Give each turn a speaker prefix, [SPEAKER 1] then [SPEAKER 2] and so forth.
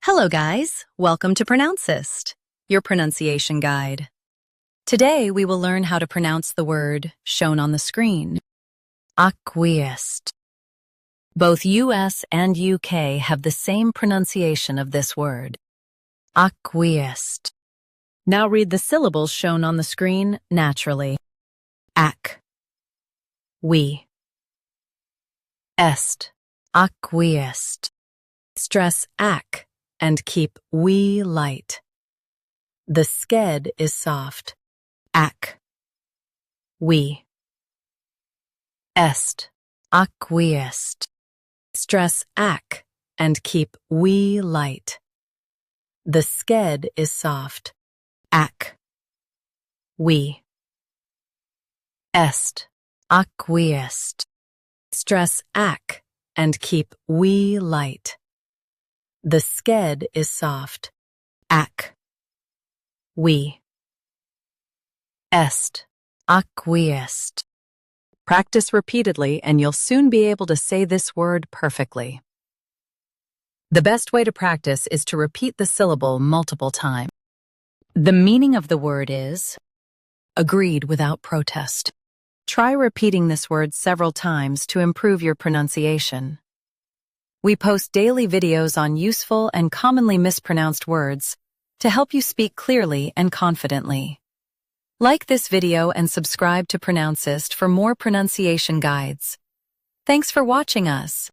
[SPEAKER 1] Hello guys, welcome to Pronouncist, your pronunciation guide. Today we will learn how to pronounce the word shown on the screen, acquiesced. Both US and UK have the same pronunciation of this word, acquiesced. Now read the syllables shown on the screen naturally. Ac, we, est, acquiesced. Stress ac and keep we light. The sked is soft. Ac, we. Est, acquiesced. Stress ac and keep we light. The sked is soft. Ac, we. Est, acquiesced. Stress ac and keep we light. The sked is soft. Ac, we. Est, acquiesced. Practice repeatedly and you'll soon be able to say this word perfectly. The best way to practice is to repeat the syllable multiple times. The meaning of the word is agreed without protest. Try repeating this word several times to improve your pronunciation. We post daily videos on useful and commonly mispronounced words to help you speak clearly and confidently. Like this video and subscribe to Pronouncist for more pronunciation guides. Thanks for watching us.